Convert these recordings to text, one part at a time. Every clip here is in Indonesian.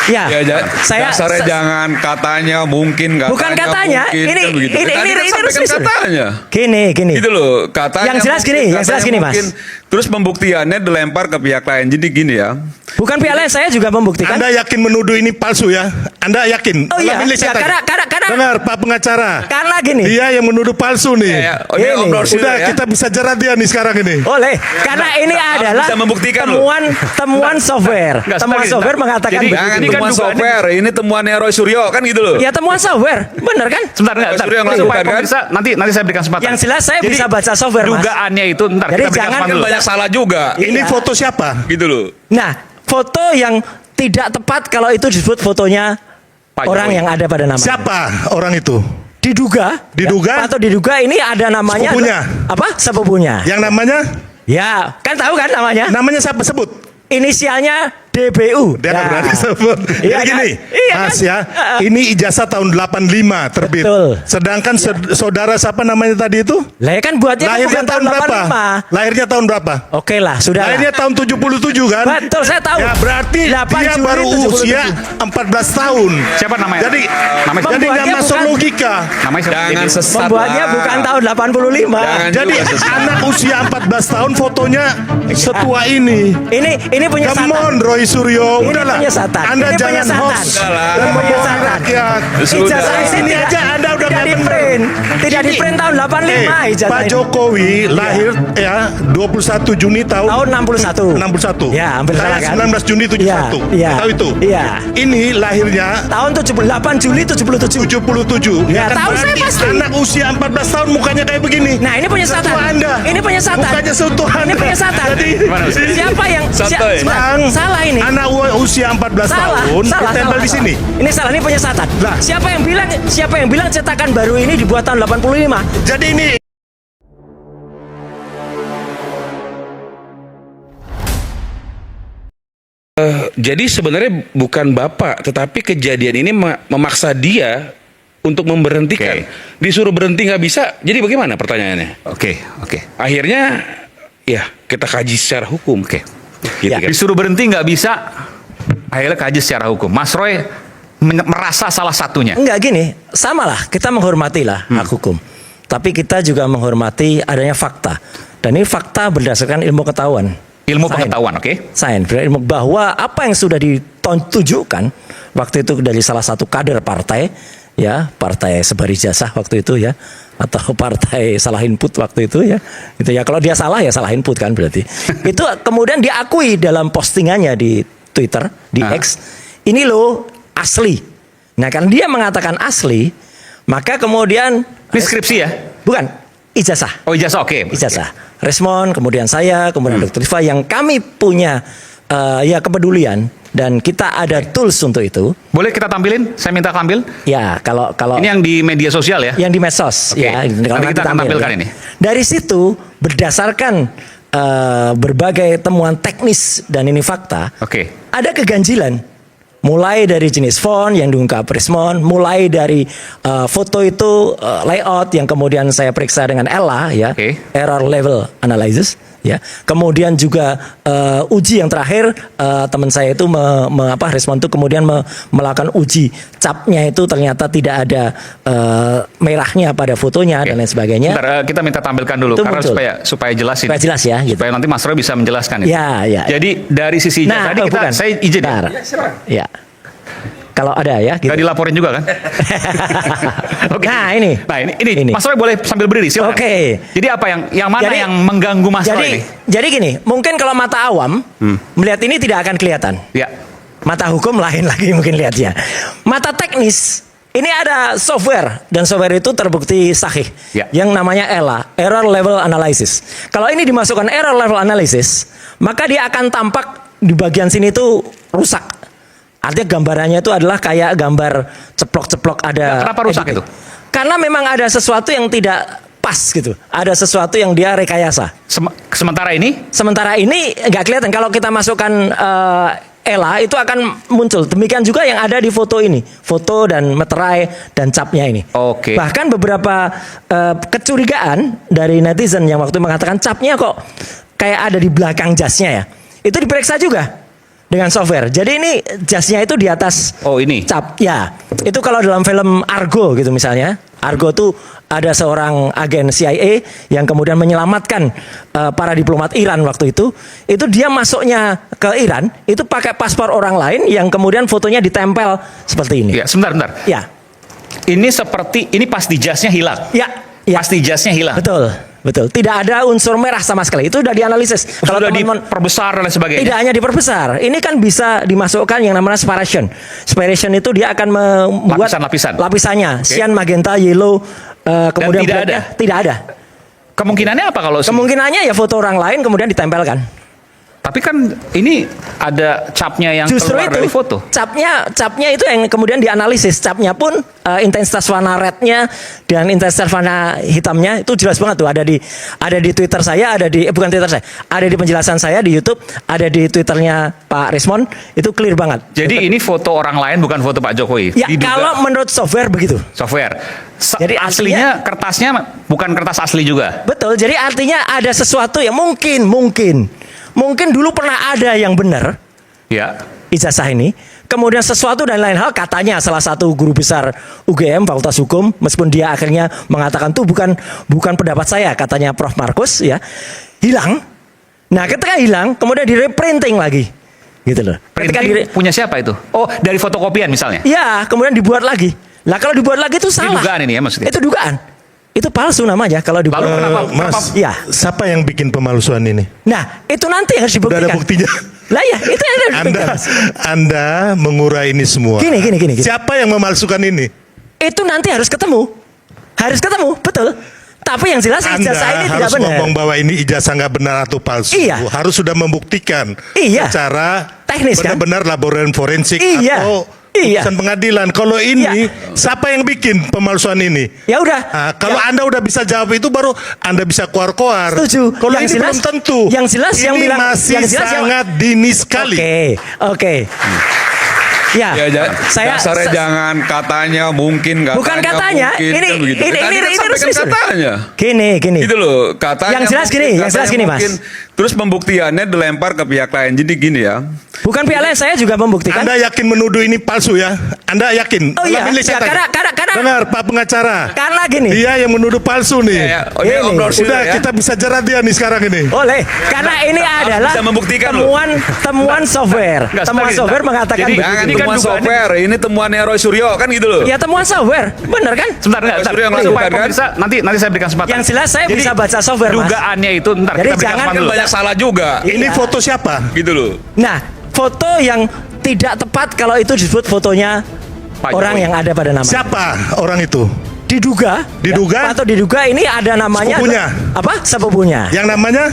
Ya, Saya jangan katanya mungkin katanya. Bukan katanya. Mungkin, Ini kan begitu. ini Tadi kan sampaikan resmi. katanya. Gini. Gitu loh, katanya. Yang jelas mungkin, gini, yang jelas gini, Mas. mungkin. Terus pembuktiannya dilempar ke pihak lain. Jadi gini ya. Bukan pihak lain, saya juga membuktikan. Anda yakin menuduh ini palsu ya? Anda yakin? Oh iya, Dalam ini saya ya, tanya. karena Dengar Pak pengacara. karena gini. Dia yang menuduh palsu nih. Oh, ini Ini. obrol sini Udah ya. kita bisa jerat dia nih sekarang ini. Oleh, karena ini harus adalah bisa membuktikan temuan software. Enggak, Temuan sebentar, software mengatakan jadi, begitu. Jangan Ini kan temuan dugaannya- software, ini temuannya Roy Suryo kan gitu loh. Ya temuan software, bener kan? Sebentar, enggak, Mas Suryo yang supaya lakukan, kan? pemirsa nanti saya berikan kesempatan. Yang jelas saya Jadi, bisa baca software, Mas. dugaannya itu ntar Jadi kita berikan jangan kesempatan Kan dulu. banyak salah juga. Ini Iya. foto siapa? Gitu loh. Nah, foto yang tidak tepat kalau itu disebut fotonya Pak orang Jokowi. yang ada pada namanya. Siapa orang itu? Diduga, Diduga? atau diduga ini ada namanya Sepupunya? apa? Sepupunya. Yang namanya? Ya, kan tahu kan namanya? Namanya siapa sebut? Inisialnya DBU. Dia nggak Ya. berani sebut. Iya Jadi kan? gini, Iya Mas kan? ya, ini ijazah tahun 85 terbit. Betul. Sedangkan saudara siapa namanya tadi itu? Lah ya kan buatnya kan Lahirnya bukan tahun berapa? 85. Lahirnya tahun berapa? Oke lah, sudah. Lahirnya tahun 77 kan? Betul, saya tahu. Ya berarti 8 dia Juli baru 77. usia 14 tahun. Siapa namanya? Jadi Namanya siapa? jadi nggak Membuatnya masuk bukan- logika. Namanya siapa? Jangan Jadi- sesat Membuatnya lah. bukan tahun 85. Jangan Jadi juga sesat. anak usia 14 tahun fotonya setua ini. Ini punya Come on satan. Roy Suryo, Ini udahlah. penyesatan. Anda Ini jangan penyesatan. host Udah lah. Ini penyesatan. rakyat. Sudah. Ijazah ini Sini tidak- aja Anda udah tidak nggak di bener. print. Tidak di Ini- print tahun 85 ijazah Pak ini. Jokowi lahir ya 21 Juni tahun Tahun 61. 61. Ya, hampir Saya salah kan? 19 Juni 71. Iya. Tahu itu? Iya. Ini lahirnya Tahun 8 Juli 77. 77. Ya, kan tahu saya berarti pasti. anak usia 14 tahun mukanya kayak begini. Nah, ini penyesatan. Setua Anda. Ini penyesatan. Mukanya seutuh Ini Anda. penyesatan. Jadi Siapa yang Santai. Bang, salah ini? anak usia 14 tahun ditempel di sini. Ini salah, ini penyesatan. Lah. Siapa yang bilang cetakan baru ini dibuat tahun 85? Jadi ini Jadi sebenarnya bukan bapak, tetapi kejadian ini memaksa dia untuk memberhentikan. Oke. Disuruh berhenti nggak bisa. Jadi bagaimana pertanyaannya? Oke. Akhirnya, ya kita kaji secara hukum. Oke. Gitu Ya. kan. Disuruh berhenti nggak bisa, akhirnya kaji secara hukum. Mas Roy merasa salah satunya. Enggak gini, samalah kita menghormati lah hak hukum. Tapi kita juga menghormati adanya fakta. Dan ini fakta berdasarkan ilmu ketahuan. Ilmu Sains. pengetahuan, oke? Sains, ilmu bahwa apa yang sudah ditunjukkan waktu itu dari salah satu kader partai, ya partai sebar ijazah waktu itu ya, atau partai salah input waktu itu ya, itu ya kalau dia salah ya salah input kan berarti. Itu kemudian diakui dalam postingannya di Twitter, di X, ini loh asli. Nah kan dia mengatakan asli, maka kemudian Ini skripsi ya? bukan ijazah. Oh ijazah, oke. Ijazah. Respon, kemudian saya, kemudian Dr. Rifa yang kami punya ya kepedulian dan kita ada tools untuk itu. Boleh kita tampilin? Saya minta tampil. Ya, kalau Ini yang di media sosial ya? yang di medsos Oke. ya, Nanti kita akan tampilkan ini. Dari situ berdasarkan berbagai temuan teknis dan ini fakta, Oke. ada keganjilan. Mulai dari jenis font yang diungkap Rismon, mulai dari foto itu layout yang kemudian saya periksa dengan Ella ya, Oke. error level analysis ya. Kemudian juga uji yang terakhir teman saya itu Rismon itu kemudian melakukan uji capnya itu ternyata tidak ada merahnya pada fotonya Oke. dan lain sebagainya. Bentar, kita minta tampilkan dulu Itu karena muncul. supaya jelas ini. Supaya jelas ya, gitu. Supaya nanti Mas Roy bisa menjelaskan ini. Ya. Jadi dari sisi ijazah tadi kita bukan. saya izin ya. Bentar. Ya. Kalau ada ya gitu. Gak dilaporin juga kan? Oke. Nah, ini. Nah, ini. Mas Roy boleh sambil berdiri, silakan. Oke. Jadi apa yang mana Jadi- yang mengganggu Mas Roy ini? Jadi gini, mungkin kalau mata awam melihat ini tidak akan kelihatan. Ya. Mata hukum lain lagi mungkin lihatnya. Mata teknis ini ada software dan software itu terbukti sahih Ya. yang namanya ELA, Error Level Analysis. Kalau ini dimasukkan Error Level Analysis, maka dia akan tampak di bagian sini itu rusak. Artinya gambarannya itu adalah kayak gambar ceplok-ceplok ada. Kenapa rusak itu? Karena memang ada sesuatu yang tidak pas gitu. Ada sesuatu yang dia rekayasa. Sementara ini Sementara ini nggak kelihatan. Kalau kita masukkan Ella itu akan muncul. Demikian juga yang ada di foto ini, foto dan meterai dan capnya ini. Oke. Bahkan beberapa kecurigaan dari netizen yang waktu mengatakan capnya kok kayak ada di belakang jasnya ya. Itu diperiksa juga. Dengan software. Jadi ini jasnya itu di atas Oh, ini. cap. Ya, itu kalau dalam film Argo gitu misalnya. Argo tuh ada seorang agen CIA yang kemudian menyelamatkan para diplomat Iran waktu itu. Itu dia masuknya ke Iran itu pakai paspor orang lain yang kemudian fotonya ditempel seperti ini. Ya, sebentar. Ya, Ini seperti ini pasti jasnya hilang. ya, ya. Pasti jasnya hilang. Betul, betul. Tidak ada unsur merah sama sekali. Itu sudah dianalisis. Kalau Sudah teman-teman diperbesar dan lain sebagainya. tidak hanya diperbesar, ini kan bisa dimasukkan yang namanya separation. Separation itu dia akan membuat Lapisan-lapisan. lapisannya, cyan, magenta, yellow, kemudian tidak blacknya. ada? Tidak ada. Kemungkinannya apa kalau Kemungkinannya ya foto orang lain kemudian ditempelkan. Tapi kan ini ada capnya yang Justru keluar itu dari foto. capnya itu yang kemudian dianalisis. Capnya pun intensitas warna rednya dan intensitas warna hitamnya itu jelas banget tuh, ada di Twitter saya, bukan Twitter saya, ada di penjelasan saya di YouTube, ada di Twitternya Pak Rismon, itu clear banget. Jadi ini foto orang lain bukan foto Pak Jokowi. Ya, Diduga kalau menurut software begitu. software. Jadi Aslinya kertasnya bukan kertas asli juga. Betul, jadi artinya ada sesuatu yang mungkin dulu pernah ada yang benar Ya. ijazah ini. Kemudian sesuatu dan lain hal katanya salah satu guru besar UGM Fakultas Hukum, meskipun dia akhirnya mengatakan tuh bukan pendapat saya, katanya Prof Markus ya, hilang. Nah, ketika hilang kemudian di reprinting lagi. Gitu loh. Ketika Printing punya siapa itu? Oh, dari fotokopian misalnya. ya, kemudian dibuat lagi. Lah kalau dibuat lagi itu salah. dugaan ini ya maksudnya? Itu dugaan. Itu palsu namanya kalau dibuat. Lalu kenapa? Mas, Iya. siapa yang bikin pemalsuan ini? Nah, itu nanti yang harus Udah dibuktikan. ada buktinya. Lah ya, itu yang harus Anda, dibuktikan. Mas. Anda mengurai ini semua. Gini. Siapa yang memalsukan ini? Itu nanti harus ketemu. Betul. Tapi yang jelas Anda ijazah ini tidak harus benar. ngomong bahwa ini ijazah nggak benar atau palsu. Iya. Harus sudah membuktikan Iya. secara Teknis, kan? benar-benar laboratorium forensik Iya. atau Iya. putusan pengadilan. Kalau ini siapa yang bikin pemalsuan ini? Ya udah. Nah, kalau Ya. Anda udah bisa jawab itu baru Anda bisa keluar-keluar. Setuju. Kalau Yang ini jelas- belum tentu. yang jelas ini yang bilang- masih yang jelas yang- sangat dini sekali. Oke. Ya, Dasarnya jangan katanya mungkin katanya. bukan katanya. mungkin, Ini kan begitu. ini Tadi kan sampaikan resmi sudah. katanya. Gini. Gitu loh, katanya. Yang jelas mungkin, gini, yang jelas katanya gini, Mas. mungkin. Terus pembuktiannya dilempar ke pihak lain. Jadi gini ya. Bukan pihak lain, saya juga membuktikan. Anda yakin menuduh ini palsu ya? Anda yakin? Oh iya, Dalam ini saya ya, tanya. karena- Dengar Pak pengacara. Karena gini. Dia yang menuduh palsu nih. Ya, oh, ini Ini. obrol sini Udah ya. kita bisa jerat dia nih sekarang ini. Oleh, karena ini adalah bisa membuktikan loh. temuan software. Enggak, Temuan sebentar, software sebentar. mengatakan Jadi, begitu. Jangan Ini kan temuan dugaannya- software. Ini temuannya Roy Suryo kan gitu loh. Ya temuan software, benar kan? Sebentar, Suryo yang supaya lakukan, kan? pemirsa nanti saya berikan kesempatan. Yang jelas saya Jadi, bisa baca software, Mas. Dugaannya itu ntar Jadi kita berikan jangan- kesempatan Kan dulu. banyak salah juga. Ini Iya. foto siapa? Gitu loh. Nah, foto yang tidak tepat kalau itu disebut fotonya Pak orang Jokowi. yang ada pada nama. Siapa orang itu? Diduga, Diduga? atau diduga ini ada namanya. Sepupunya? Apa? Sepupunya. Yang namanya?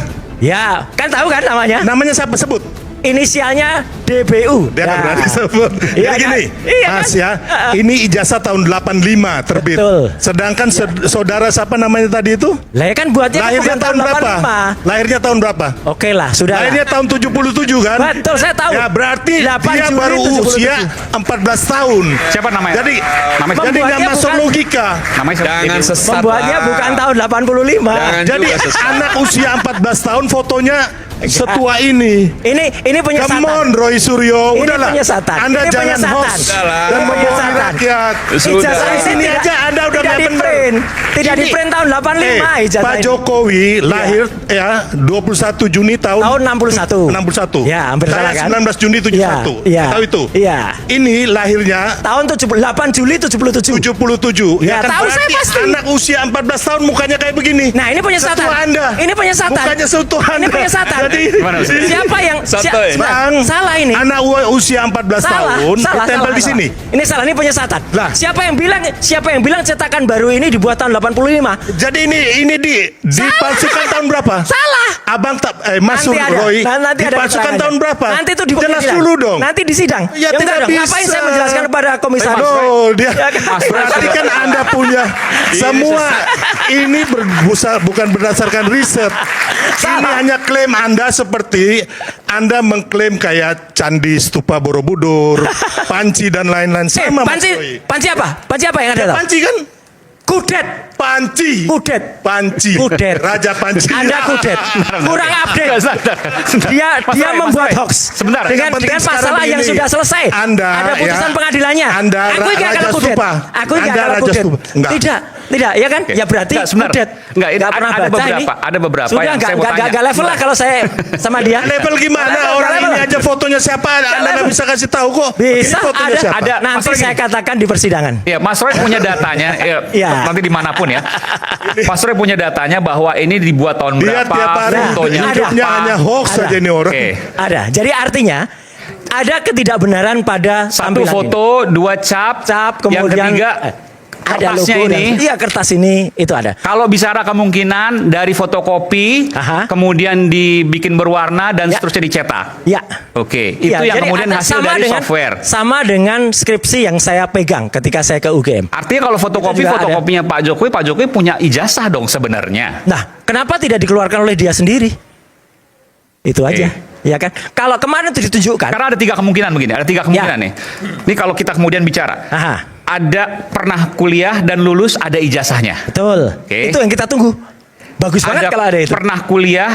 Ya, kan tahu kan namanya? Namanya siapa sebut? Inisialnya DBU. Dia nggak Nah. berani sebut. Iya Jadi kan? gini, Iya Mas kan? ya, ini ijazah tahun 85 terbit. Betul. Sedangkan saudara siapa namanya tadi itu? Lah ya kan buatnya kan Lahirnya bukan tahun berapa? 85. Lahirnya tahun berapa? Oke lah, sudah. Lahirnya tahun 77 kan? Betul, saya tahu. Ya berarti 8 dia Juli baru 77. usia 14 tahun. Siapa namanya? Jadi Namanya jadi nggak Membuatnya masuk bukan- logika. Namanya siapa? Jangan DBU. sesat Membuatnya lah. bukan tahun 85. Jangan Jadi juga sesat. anak usia 14 tahun fotonya setua ini. Ini penyiasatan. Come on Roy Suryo, Ini udahlah. penyiasatan. Anda Ini jangan penyiasatan. host Udahlah. dan membohongi Penyiasatan. rakyat. Sudah. Ijazah Di sini tidak- aja Anda udah tidak nggak di benar. print. Tidak di Ini- print tahun 85 ijazah Pak ini. Jokowi lahir ya 21 Juni tahun Tahun 61. 61. Ya, hampir Saya salah kan? 19 Juni 71. Iya. Tahu itu? Iya. Ini lahirnya Tahun 8 Juli 77. 77. Ya, tahu saya berarti pasti. anak usia 14 tahun mukanya kayak begini. Nah, ini penyesatan. Setua Anda. Ini penyesatan. Mukanya setua Anda. Ini penyesatan. Jadi Gimana, Mas? Siapa yang Santai. sebentar. Bang, Salah ini. anak usia 14 tahun ditempel di sini. Ini salah, ini penyesatan. Lah. Siapa yang bilang cetakan baru ini dibuat tahun 85? Jadi ini dipalsukan tahun berapa? Salah. Abang Mas Nanti ada. Roy Nanti ada dipalsukan keterangannya. tahun berapa? Nanti itu di jelas sidang. dulu dong. Nanti di sidang. Ya, enggak tidak dong. bisa. Ngapain saya menjelaskan kepada komisaris? Aduh, dia Ya kan? berarti kan Anda punya semua ini bukan berdasarkan riset. Ini hanya klaim Anda seperti Anda mengklaim kayak Candi Stupa Borobudur, Panci dan lain-lain sama Mas Roy. Panci apa? Panci apa yang ada? tahu? Panci kan? Kudet. Panci. Kudet. Panci. Kudet. Raja Panci. Anda kudet. Kurang update. Dia Mas Roy, membuat Mas Roy. hoax. Sebentar. Dengan Yang penting masalah sekarang yang begini. sudah selesai. Anda, ada putusan ya, pengadilannya. Anda Aku enggak Raja kalau kudet. Stupa. Aku enggak Anda kalau Raja kudet. Stupa. Enggak. Tidak, ya kan? Ya berarti Enggak, sebentar. kudet. Enggak, ini pernah ada baca beberapa, ini. ada beberapa Sudah yang saya mau tanya. enggak level lah kalau saya sama dia. Level gimana? Nggak Orang level. ini aja fotonya siapa? Anda nggak level. bisa kasih tahu kok. Bisa Ini fotonya siapa? ada. Nanti Mas Roy saya gini. katakan di persidangan. Ya, Mas Roy punya datanya, Iya. nanti dimanapun ya. Mas Roy punya datanya bahwa ini dibuat tahun Dia berapa, tiap hari fotonya hidupnya apa. hanya hoax Ada. saja nih orang. Oke. Ada. Jadi artinya ada ketidakbenaran pada Satu tampilan foto, dua cap, cap, yang kemudian ketiga ada kertasnya logo ini. iya kertas ini itu ada. Kalau bicara kemungkinan dari fotokopi, Aha. kemudian dibikin berwarna dan Ya. seterusnya dicetak. Ya. Oke, Iya, itu yang jadi kemudian ada- hasil sama dari dengan- software. Sama dengan skripsi yang saya pegang ketika saya ke UGM. Artinya kalau fotokopi, Itu juga ada. fotokopinya Pak Jokowi punya ijazah dong sebenarnya. Nah, kenapa tidak dikeluarkan oleh dia sendiri? Itu aja. Ya kan? Kalau kemarin itu ditunjukkan. Karena ada tiga kemungkinan begini, ada tiga kemungkinan nih. Ini kalau kita kemudian bicara, Aha, ada pernah kuliah dan lulus, ada ijazahnya. betul. Oke. Itu yang kita tunggu. Bagus banget kalau ada itu. Pernah kuliah,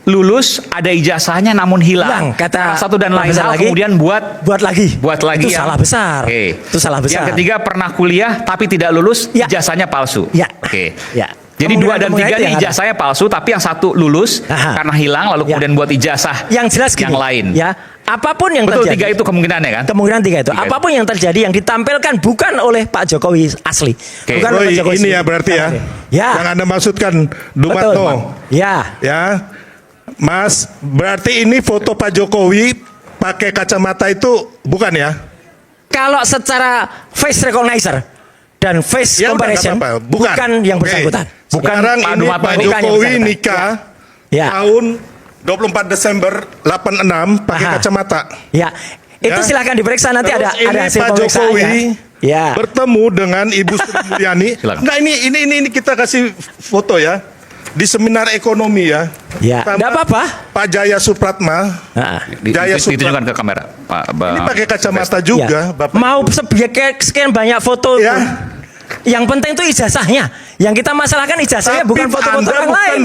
lulus, ada ijazahnya namun hilang. Hilang, kata Salah satu dan lain Profesor hal lagi, kemudian buat buat lagi. Itu yang- salah besar. Oke. Itu salah besar. Yang ketiga pernah kuliah tapi tidak lulus, Ya. ijazahnya palsu. Ya. Oke. Ya. Jadi dua dan Kemungkinan tiga itu nih yang ada. ijazahnya palsu, tapi yang satu lulus Aha. karena hilang, lalu Ya. kemudian buat ijazah Yang jelas gini, yang lain. Ya, apapun yang Betul, terjadi. tiga itu kemungkinannya kan? Kemungkinan tiga itu. Tiga itu. Apapun yang terjadi yang ditampilkan bukan oleh Pak Jokowi asli. Bukan oleh Roy, Pak Jokowi ini sendiri. ya berarti ya. Ya. Yang Anda maksudkan Betul. Dumatno. Ya. Ya. Mas, berarti ini foto Pak Jokowi pakai kacamata itu bukan ya? Kalau secara face recognizer dan face Ya udah, comparison nggak apa-apa. Bukan. yang Oke. bersangkutan. Bukan Sekarang Pak ini Dumatno. Pak Bukan yang Jokowi bersangkutan. nikah Ya. tahun 24 Desember 86 pakai Aha. kacamata. Ya. Itu Ya. silakan diperiksa nanti Terus ada ini hasil Pak pemeriksaannya. Jokowi Ya. bertemu dengan Ibu Sri Mulyani. Silakan. Nah ini kita kasih foto ya di seminar ekonomi ya. Ya, Sama nggak apa-apa. Pak Jaya Supratma. Nah. Jaya Ditunjukkan ke kamera. Ini pakai kacamata juga, Ya. Bapak. Mau sekian banyak foto Ya. pun, yang penting itu ijazahnya. Yang kita masalahkan ijazahnya Tapi bukan foto-foto Anda orang lain.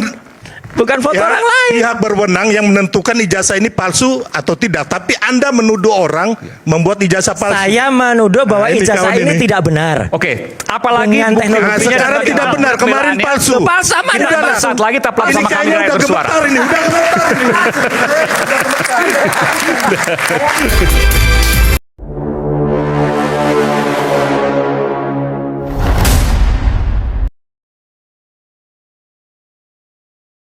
Bukan foto Ya, orang lain. pihak berwenang yang menentukan ijazah ini palsu atau tidak. Tapi Anda menuduh orang membuat ijazah palsu. Saya menuduh bahwa Nah, ini ijazah kawan ini ini. tidak benar. Oke, apalagi Dengan bukti teknologi. Nah, buktinya sekarang dan tidak benar, kemarin pembelaannya. palsu. Palsu sama Ini dengan udah palsu. Saat lagi tetap Ini sama kayaknya kamera yang udah bersuara. gemetar ini, udah gemetar ini.